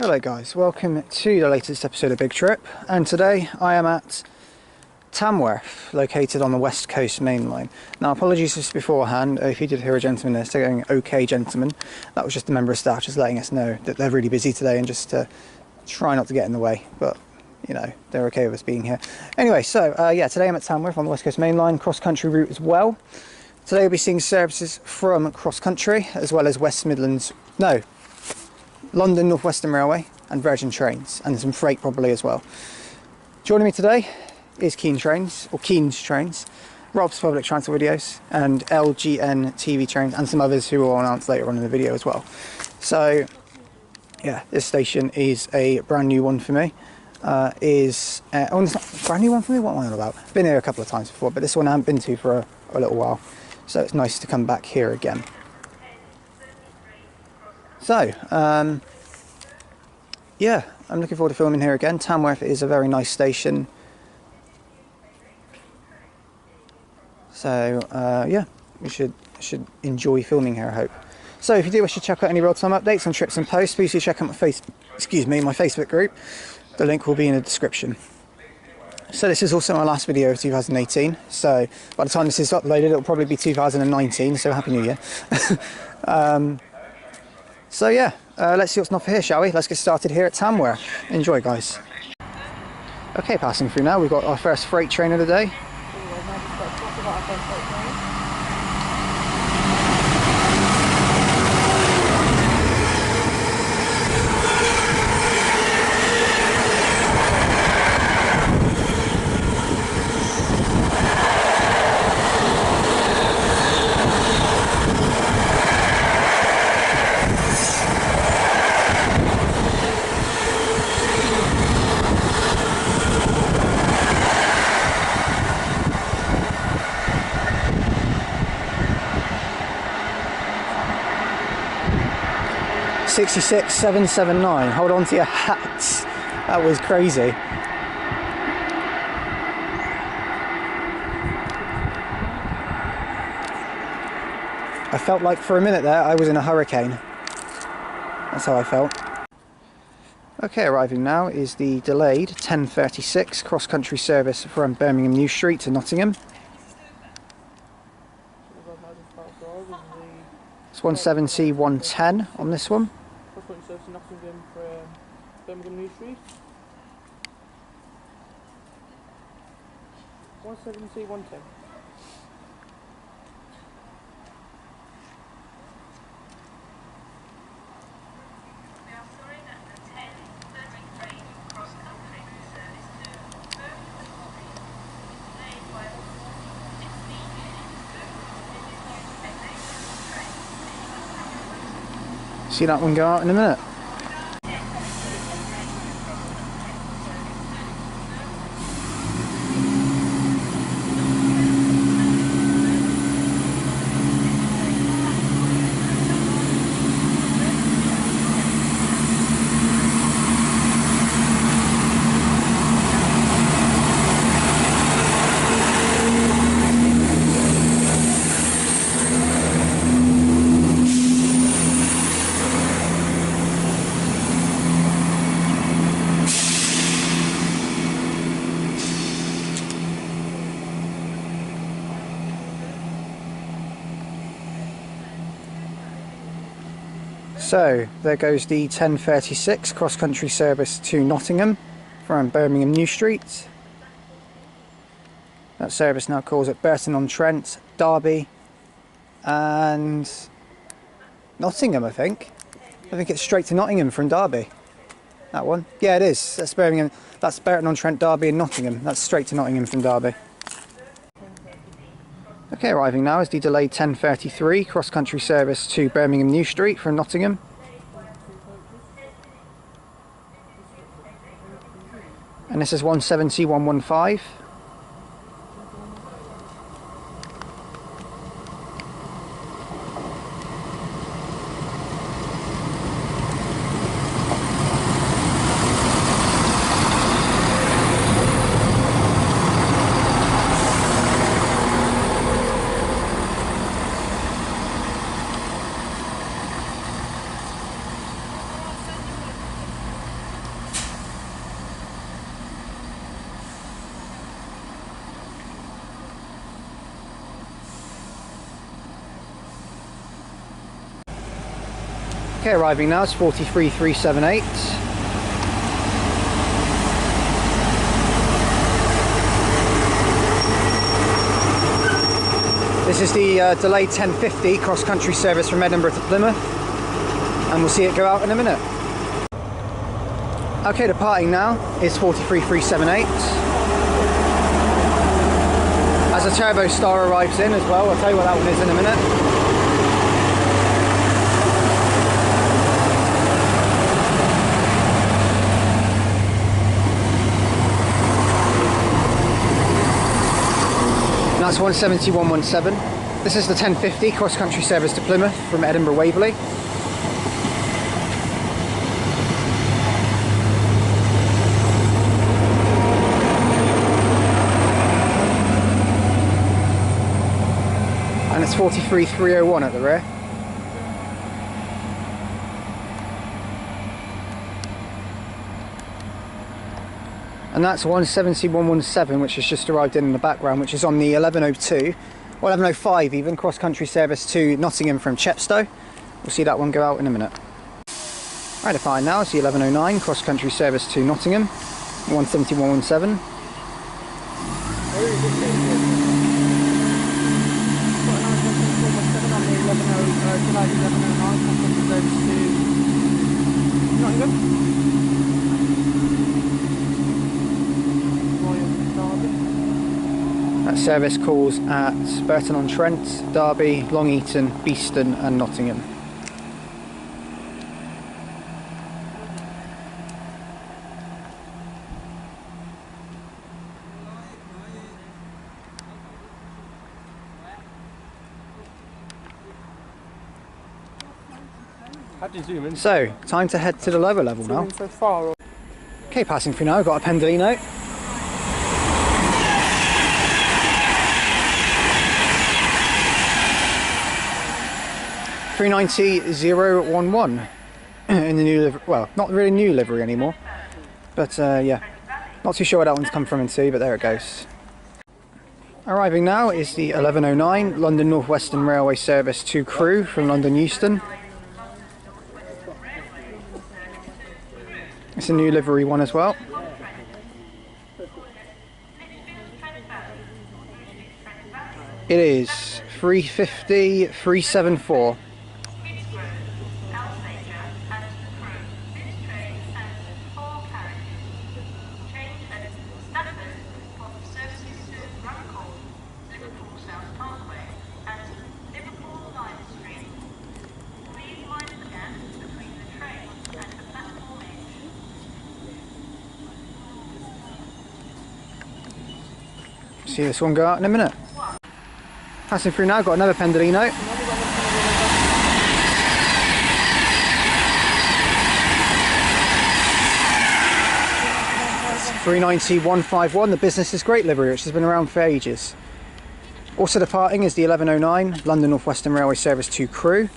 Hello guys, welcome to the latest episode of Big Trip, and today I am at Tamworth, located on the West Coast main line. Now apologies just beforehand if you did hear a gentleman there saying "okay gentlemen," that was just a member of staff just letting us know that they're really busy today and just try not to get in the way, but you know, they're okay with us being here. Anyway, so yeah, today I'm at Tamworth on the West Coast main line, cross-country route as well. Today we'll be seeing services from CrossCountry as well as London Northwestern Railway and Virgin Trains, and some freight probably as well. Joining me today is Keen's Trains, Rob's Public Transport Videos, and LGN TV Trains, and some others who will announce later on in the video as well. So yeah, this station is a brand new one for me. It's not a brand new one for me, what am I on about? Been here a couple of times before, but this one I haven't been to for a little while, so it's nice to come back here again. So, yeah, I'm looking forward to filming here again. Tamworth is a very nice station. So, yeah, we should enjoy filming here, I hope. So, if you do wish to check out any real-time updates on trips and posts, please do check out my Facebook group. The link will be in the description. So, this is also my last video of 2018. So, by the time this is uploaded, it'll probably be 2019. So, Happy New Year. So yeah, let's see what's not for here, shall we? Let's get started here at Tamworth. Enjoy, guys. Okay, passing through now, we've got our first freight train of the day. 66779. Hold on to your hats. That was crazy. I felt like for a minute there I was in a hurricane. That's how I felt. Okay, arriving now is the delayed 10:36 cross-country service from Birmingham New Street to Nottingham. It's 170-110 on this one. Cross-country service to Nottingham from Birmingham New Street. 170-110. See that one go out in a minute. So there goes the 10:36 cross-country service to Nottingham from Birmingham New Street. That service now calls at Burton-on-Trent, Derby and Nottingham, I think. I think it's straight to Nottingham from Derby. That one? Yeah, it is. That's Birmingham. That's Burton-on-Trent, Derby and Nottingham. That's straight to Nottingham from Derby. Okay, arriving now is the delayed 10:33 cross-country service to Birmingham New Street from Nottingham. And this is 170-115. Okay, arriving now, it's 43,378. This is the delayed 1050 cross-country service from Edinburgh to Plymouth, and we'll see it go out in a minute. Okay, departing now is 43,378. As a turbo star arrives in as well, I'll tell you what that one is in a minute. And that's 17117. This is the 1050 cross-country service to Plymouth from Edinburgh Waverley. And it's 43,301 at the rear. And that's 17117, which has just arrived in the background, which is on the 1102, or 1105 even, cross-country service to Nottingham from Chepstow. We'll see that one go out in a minute. Right, fine now, it's the 1109, cross-country service to Nottingham, 17117. That service calls at Burton-on-Trent, Derby, Long Eaton, Beeston and Nottingham. How do you zoom in? So, time to head to the lower level now. So far. Okay, passing through now, I've got a Pendolino. $390,011 in the new livery. Well, not really new livery anymore, but yeah, not too sure where that one's come from into, but there it goes. Arriving now is the 1109 London Northwestern Railway service to Crewe from London Euston. It's a new livery one as well. It is 350,374. See this one go out in a minute. Passing through now, got another Pendolino. $390,151, the Business is Great livery, which has been around for ages. Also departing is the 1109 London Northwestern Railway service to Crewe.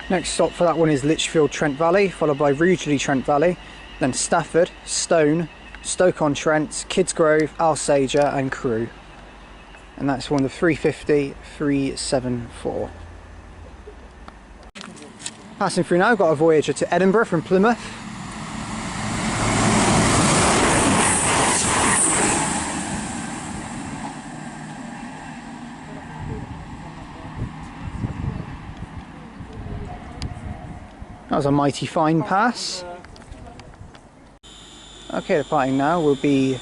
Next stop for that one is Lichfield Trent Valley, followed by Rugeley Trent Valley, then Stafford, Stone, Stoke-on-Trent, Kidsgrove, Alsager and Crewe. And that's one of the 350,374. Passing through now, got a Voyager to Edinburgh from Plymouth. That was a mighty fine pass. Okay, departing now will be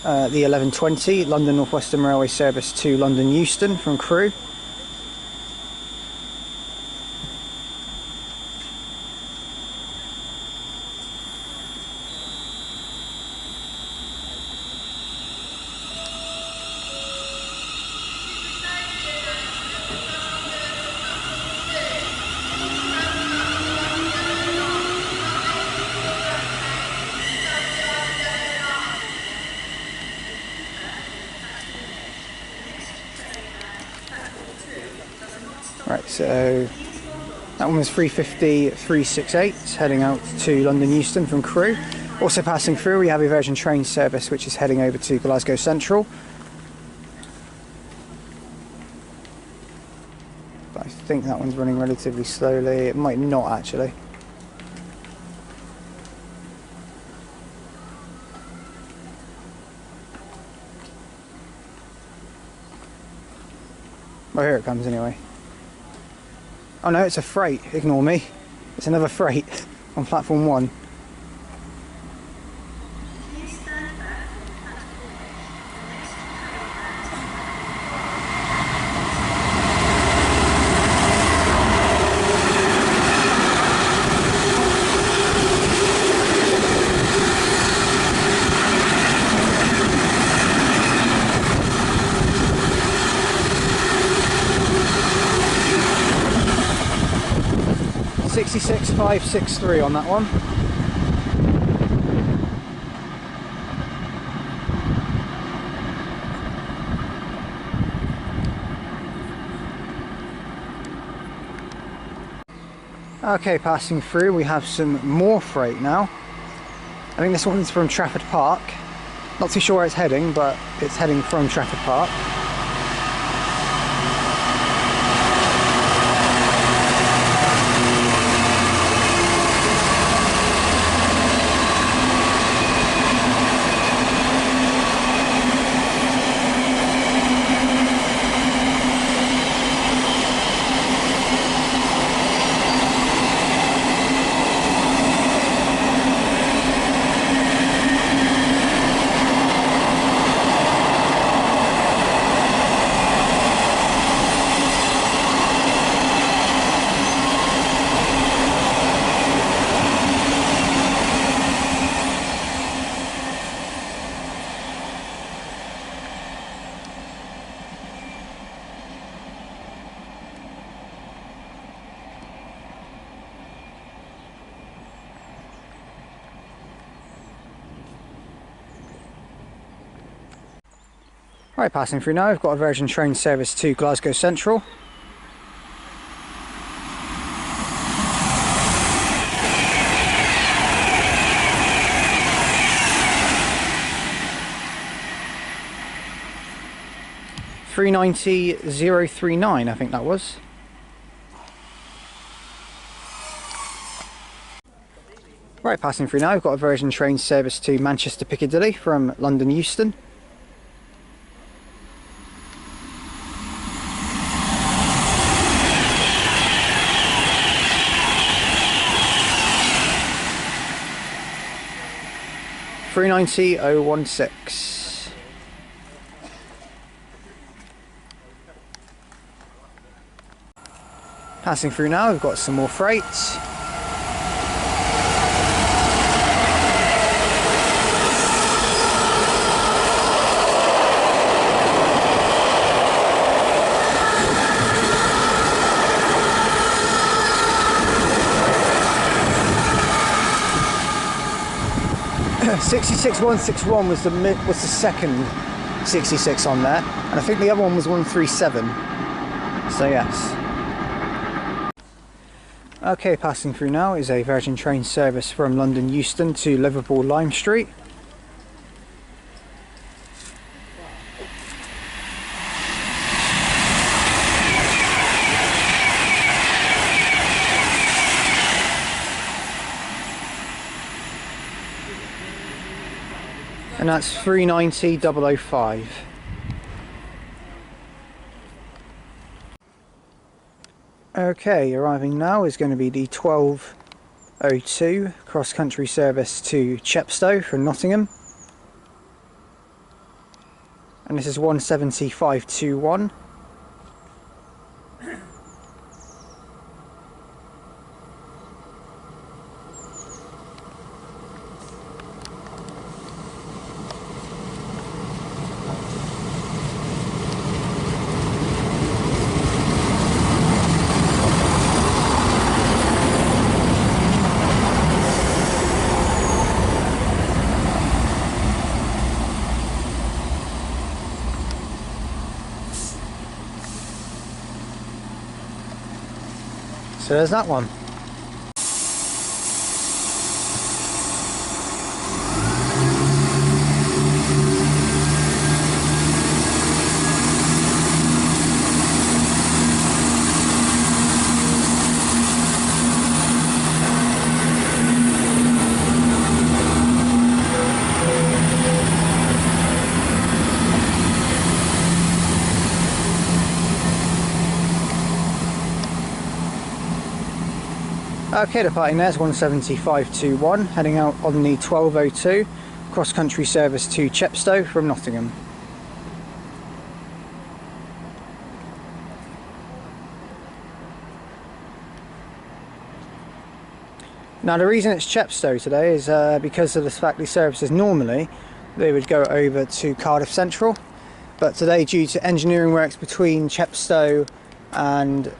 the 1120 London Northwestern Railway service to London Euston from Crewe. Right, so that one was 350-368 heading out to London Euston from Crewe. Also passing through, we have a Virgin Train service which is heading over to Glasgow Central. But I think that one's running relatively slowly. It might not actually. Oh, here it comes anyway. Oh no, it's a freight, ignore me. It's another freight on platform 1. (66.563) on that one. Okay, passing through, we have some more freight now. I think this one's from Trafford Park. Not too sure where it's heading, but it's heading from Trafford Park. Right, passing through now, we've got a Virgin Train service to Glasgow Central. (390,039) I think that was. Right, passing through now, we've got a Virgin Train service to Manchester Piccadilly from London Euston. (390,016). Passing through now, we've got some more freight. (66,161) was the second 66 on there, and I think the other one was 137. So yes. Okay, passing through now is a Virgin Train service from London Euston to Liverpool Lime Street. And that's 390,005. Okay, arriving now is going to be the 12:02 cross-country service to Chepstow from Nottingham. And this is 170,521. So there's that one. Okay, departing there's 17521, heading out on the 1202 cross-country service to Chepstow from Nottingham. Now the reason it's Chepstow today is because of the fact these services normally they would go over to Cardiff Central, but today due to engineering works between Chepstow and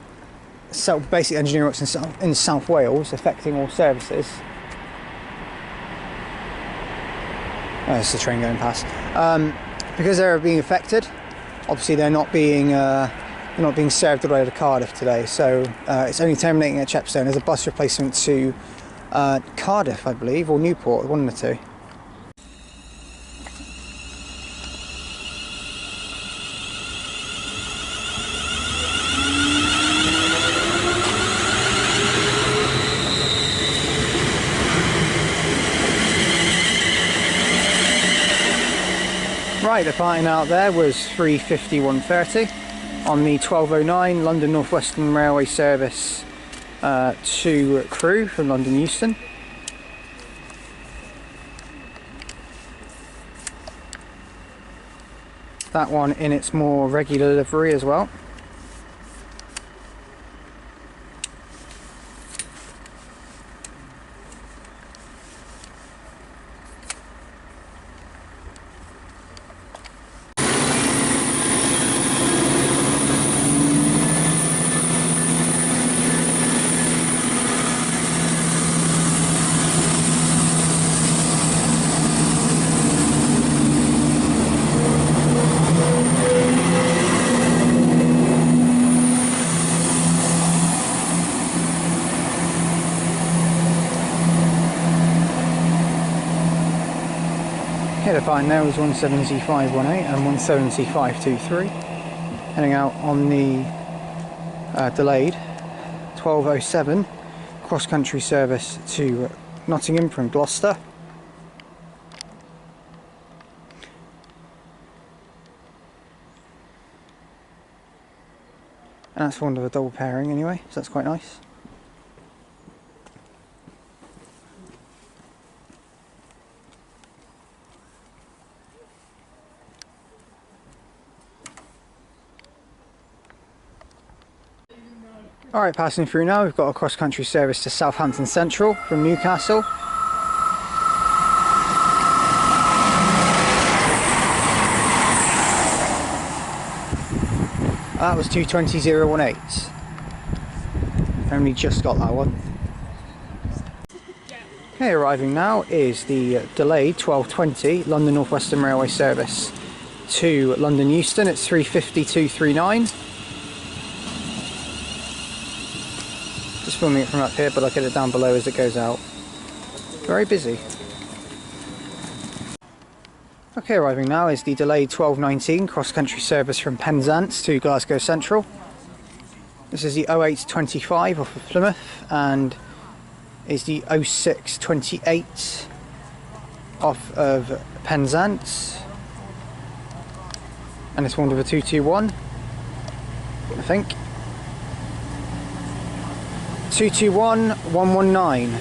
basic engineering works in South Wales affecting all services. Oh, there's the train going past. Because they're being affected, obviously they're not being served all the way to Cardiff today. So it's only terminating at Chepstow. There's a bus replacement to Cardiff, I believe, or Newport, one of the two. Right, departing out there was 3:51:30 on the 1209 London Northwestern Railway service to Crewe from London Euston. That one in its more regular livery as well. Departing there was 17518 and 17523, heading out on the delayed 1207 cross-country service to Nottingham from Gloucester. And that's one of a double pairing anyway, so that's quite nice. Alright, passing through now, we've got a cross-country service to Southampton Central from Newcastle. That was 2:20:18. Only just got that one. Okay, arriving now is the delayed 12:20 London Northwestern Railway service to London Euston. It's 3:52:39. Just filming it from up here, but I'll get it down below as it goes out. Very busy. Okay, arriving now is the delayed 12:19 cross-country service from Penzance to Glasgow Central. This is the 08:25 off of Plymouth and is the 06:28 off of Penzance. And it's one with a 221, I think. 221119.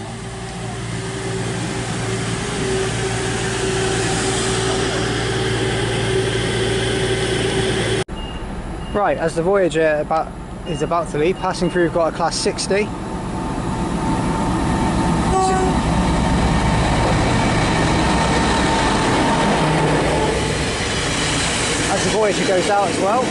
Right, as the Voyager is about to leave, passing through, we've got a class 60. As the Voyager goes out as well.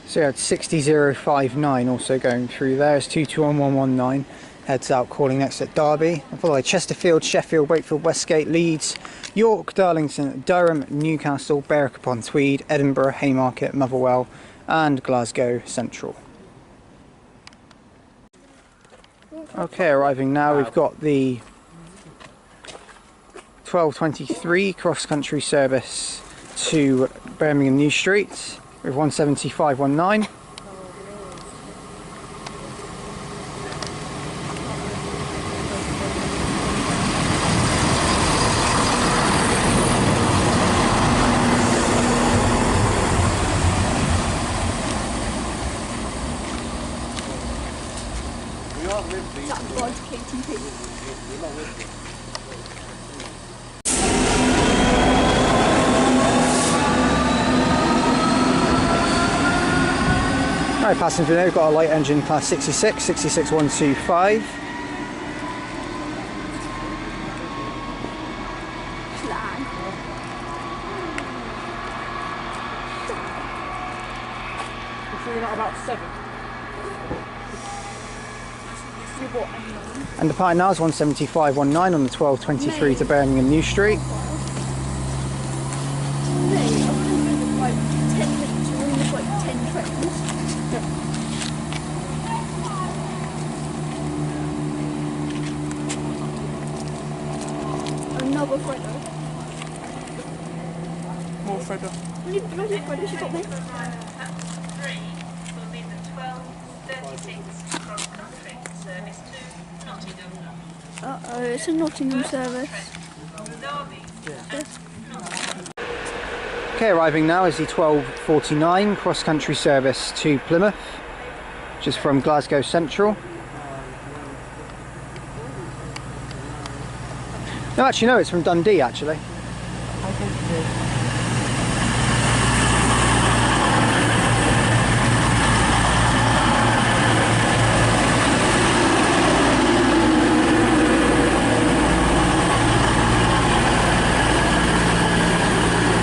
So you had 60059 also going through there. It's 221119. Heads out calling next at Derby. Followed by Chesterfield, Sheffield, Wakefield, Westgate, Leeds, York, Darlington, Durham, Newcastle, Berwick-upon-Tweed, Edinburgh, Haymarket, Motherwell and Glasgow Central. Okay, arriving now, we've got the 1223 cross-country service to Birmingham New Street with 17519. Right, passing through now, we've got a light engine class 66, 66125. So you're not about 7. And departing now is 17519 on the 1223 to Birmingham New Street. Another Freddo. More Freddo. Any bloody Freddo she got me? 3 will be the 12:36 cross-country service to Nottingham. Oh, it's a Nottingham service. Okay, arriving now is the 1249 cross-country service to Plymouth, which is from Glasgow Central. No, actually no, it's from Dundee actually. I think it is.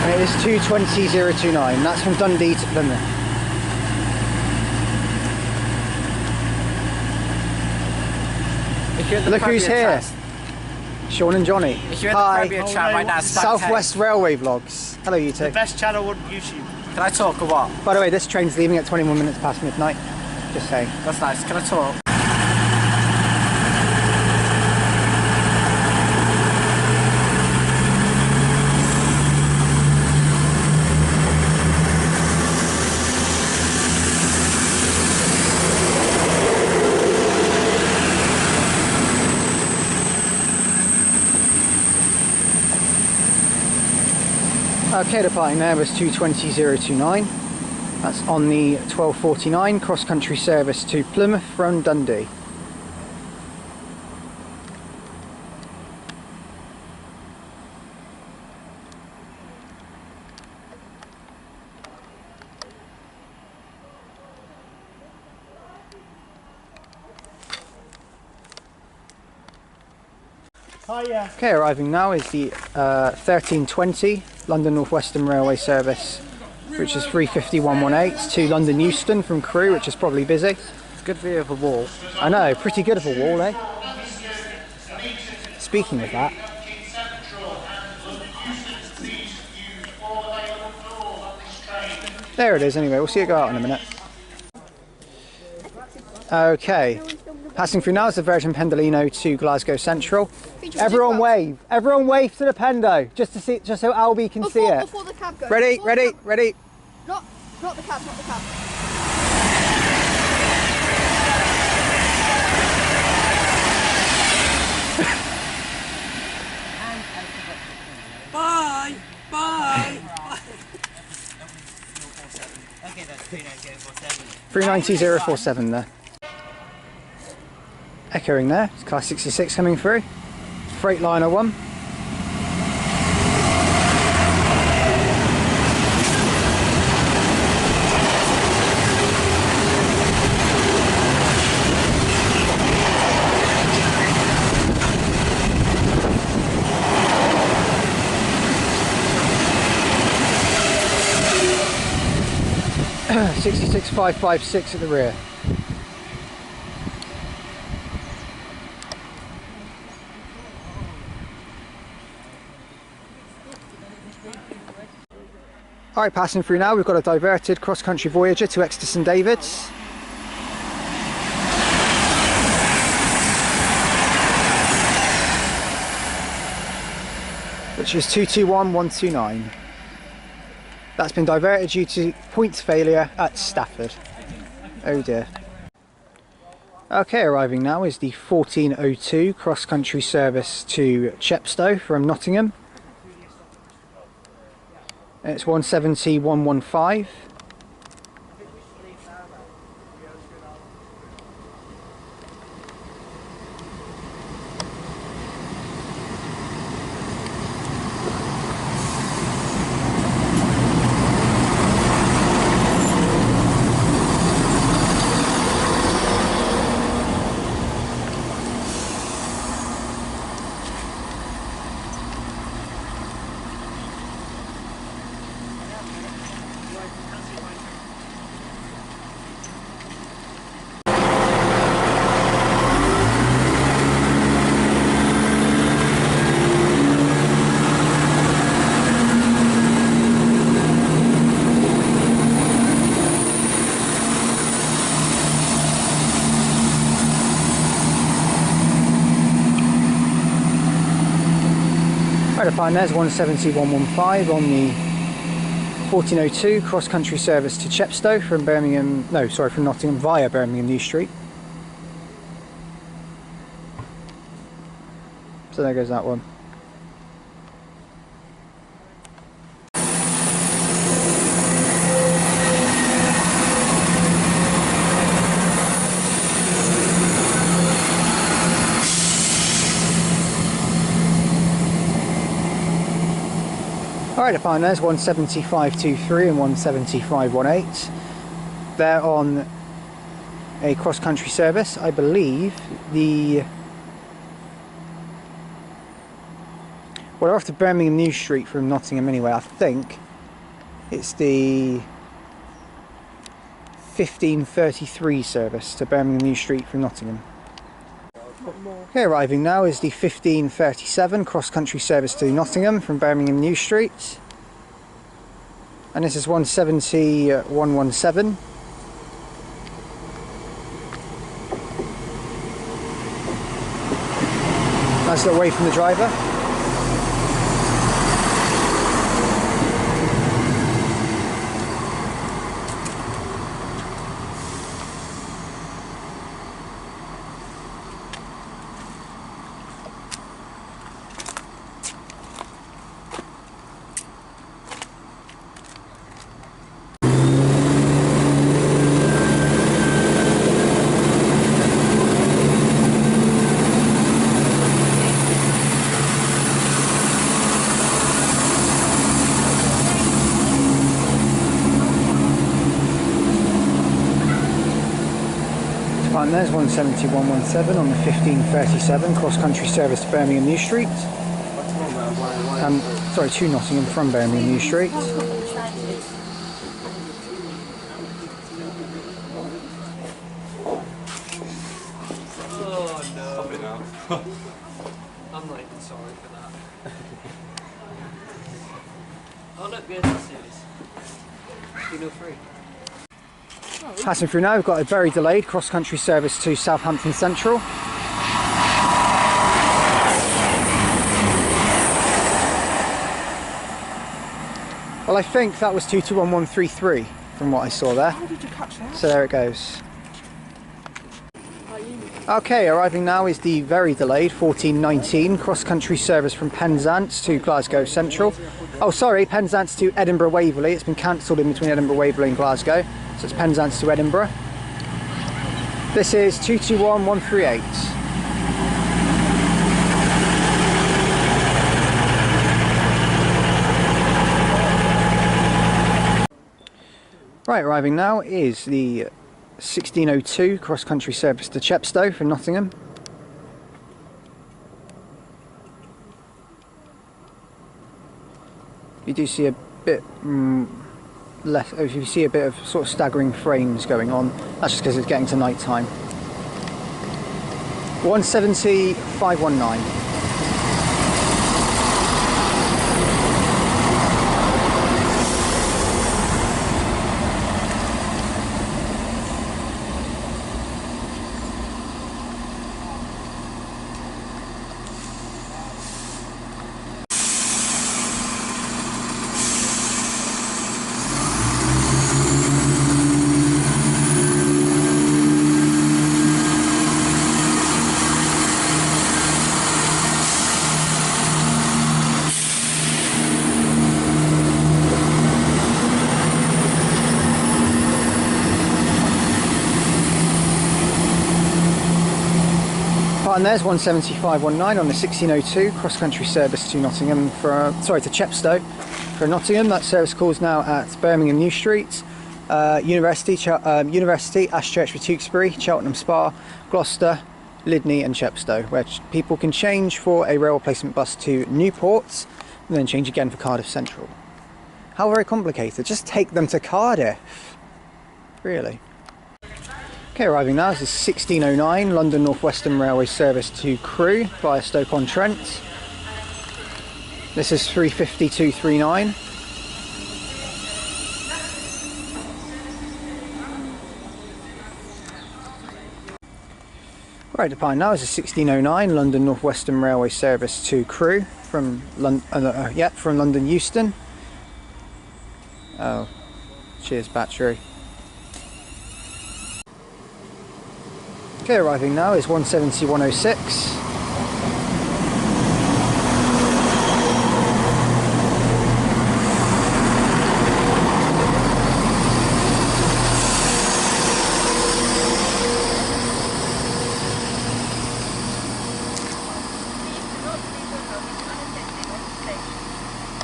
And it is 220029, that's from Dundee to Plymouth. Look who's here. Sean and Johnny. If you're in the Hi. Caribbean chat right now, Southwest Railway Vlogs. Hello you two. The best channel on YouTube. Can I talk or what? By the way, this train's leaving at 21 minutes past midnight. Just saying. That's nice. Can I talk? Okay, departing there was 220029. That's on the 1249 cross-country service to Plymouth from Dundee. Hiya. Okay, arriving now is the 1320 London Northwestern Railway service, which is 35118 to London Euston from Crewe, which is probably busy. Good view of a wall. I know, pretty good of a wall, eh? Speaking of that, there it is anyway, we'll see it go out in a minute. Okay, passing through now is the Virgin Pendolino to Glasgow Central. Everyone wave to the Pendo, just so Albie can see it. Before the cab goes. Ready, Before the ready, cab. ready. Not the cab, not the cab. Bye. Bye. 390047 there. Echoing there, it's class 66 coming through. Freightliner 1. 66556 at the rear. Alright, passing through now, we've got a diverted cross-country Voyager to Exeter St David's. Which is 221129. That's been diverted due to point failure at Stafford. Oh dear. Okay, arriving now is the 1402 cross-country service to Chepstow from Nottingham. It's 170-115. Right, to find there's 170-115 on the 1402 cross-country service to Chepstow from Birmingham, no, sorry, from Nottingham via Birmingham New Street. So there goes that one. Alright, to find there's 170-523 and 170-518. They're on a cross-country service. I believe well, they're off to Birmingham New Street from Nottingham anyway. I think it's the 1533 service to Birmingham New Street from Nottingham. Okay, arriving now is the 1537 cross-country service to Nottingham from Birmingham New Street. And this is 170-117. Nice little away from the driver. And there's 170-117 on the 1537 cross-country service to Birmingham New Street. Sorry, to Nottingham from Birmingham New Street. Oh no. Stop it now. I'm not even sorry for that. Oh look, good, that's serious. 203. Passing through now, we've got a very delayed cross-country service to Southampton Central. Well, I think that was 221133 from what I saw there. How did you catch that? So there it goes. Okay, arriving now is the very delayed 1419 cross-country service from Penzance to Glasgow Central. Oh, sorry, Penzance to Edinburgh Waverley. It's been cancelled in between Edinburgh Waverley and Glasgow. So it's Penzance to Edinburgh. This is 221138. Right, arriving now is the 1602 cross-country service to Chepstow from Nottingham. You do see a bit less, if you see a bit of sort of staggering frames going on, that's just because it's getting to night time. 170 519. And there's 17519 on the 1602 cross-country service to Nottingham to Chepstow for Nottingham. That service calls now at Birmingham New Street, University, Ashchurch for Tewkesbury, Cheltenham Spa, Gloucester, Lydney and Chepstow, where people can change for a rail replacement bus to Newport and then change again for Cardiff Central. How very complicated. Just take them to Cardiff. Really. Okay, arriving now is the 1609 London Northwestern Railway service to Crewe via Stoke-on-Trent. This is 35239. Right, departing now is the 1609 London Northwestern Railway service to Crewe from London Euston. Oh, cheers battery. Okay, arriving now is 170-106.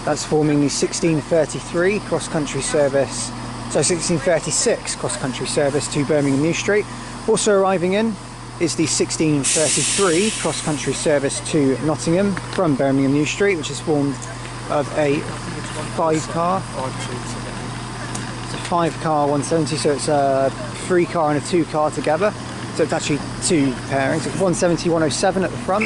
That's forming the 1633 cross-country service, so 1636 cross-country service to Birmingham New Street. Also arriving in is the 1633 cross-country service to Nottingham from Birmingham New Street, which is formed of a 5-car. It's a 5-car 170, so it's a 3-car and a 2-car together. So it's actually 2 pairings. It's 170-107 at the front.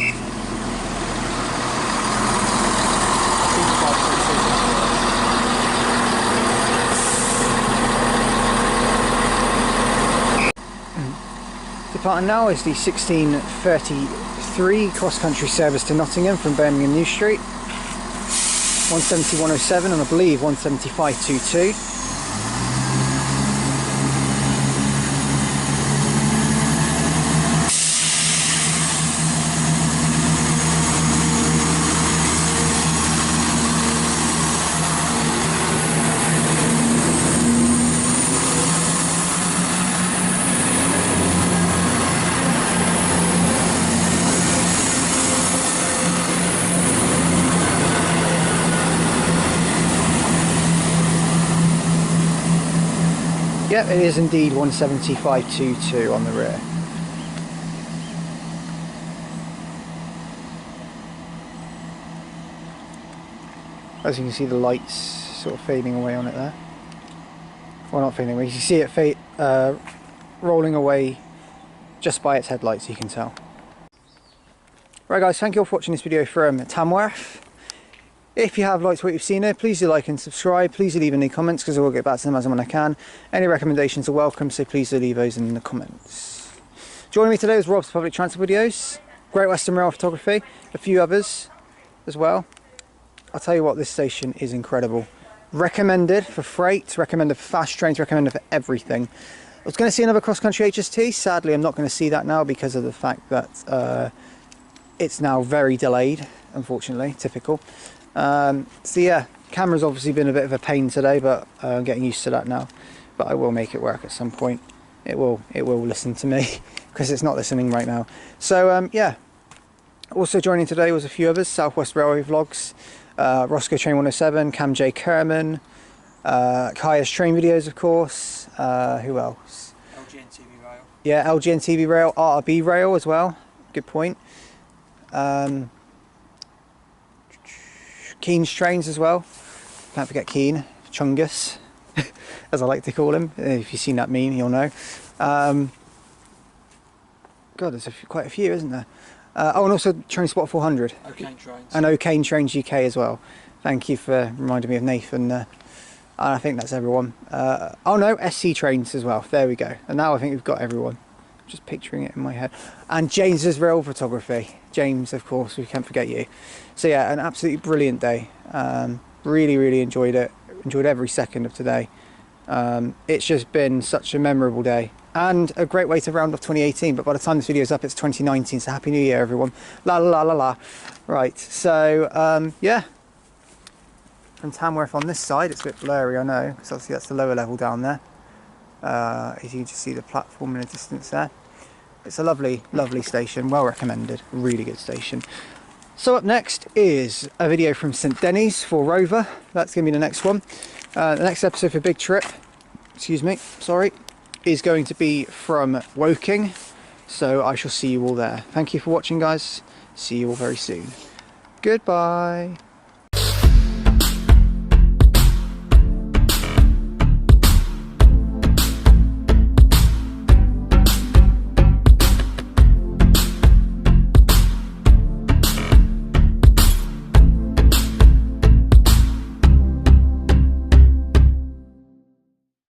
Departing now is the 1633 cross-country service to Nottingham from Birmingham New Street. 170-107 and I believe 175-22. Yep, it is indeed 175-22 on the rear. As you can see, the lights sort of fading away on it there. Well, not fading away, you can see it rolling away just by its headlights, you can tell. Right guys, thank you all for watching this video from Tamworth. If you have liked what you've seen here, please do like and subscribe. Please do leave any comments because I will get back to them as and when I can. Any recommendations are welcome, so please do leave those in the comments. Joining me today is Rob's Public Transport Videos, Great Western Rail Photography, a few others as well. I'll tell you what, this station is incredible. Recommended for freight, recommended for fast trains, recommended for everything. I was going to see another cross-country HST. Sadly, I'm not going to see that now because of the fact that it's now very delayed, unfortunately, typical. So yeah, camera's obviously been a bit of a pain today, but I'm getting used to that now. But I will make it work at some point. It will listen to me because it's not listening right now. So yeah, also joining today was a few others: South West Railway Vlogs, Roscoe Train 107, Cam J Kerman, Kaya's Train Videos, of course. Who else? LGN TV Rail. Yeah, LGN TV Rail, RRB Rail as well. Good point. Keen's Trains as well. Can't forget Keen, Chungus. as I like to call him. If you've seen that meme, you'll know. God, there's quite a few, isn't there? Oh, and also Train Spot 400. O'Kane Trains. And O'Kane Trains UK as well. Thank you for reminding me of Nathan. And I think that's everyone. Oh no, SC Trains as well. There we go. And now I think we've got everyone. Just picturing it in my head. And James's Rail Photography. James, of course, we can't forget you. So yeah, an absolutely brilliant day. Really, really enjoyed it. Enjoyed every second of today. It's just been such a memorable day. And a great way to round off 2018. But by the time this video is up, it's 2019. So Happy New Year, everyone. La la la la la. Right, so yeah. From Tamworth on this side, it's a bit blurry, I know, because obviously that's the lower level down there. As you can just see the platform in the distance there. It's a lovely, lovely station, well recommended, really good station. So up next is a video from St Denis for Rover. That's going to be the next one. The next episode for Big Trip, excuse me, sorry, is going to be from Woking. So I shall see you all there. Thank you for watching, guys. See you all very soon. Goodbye.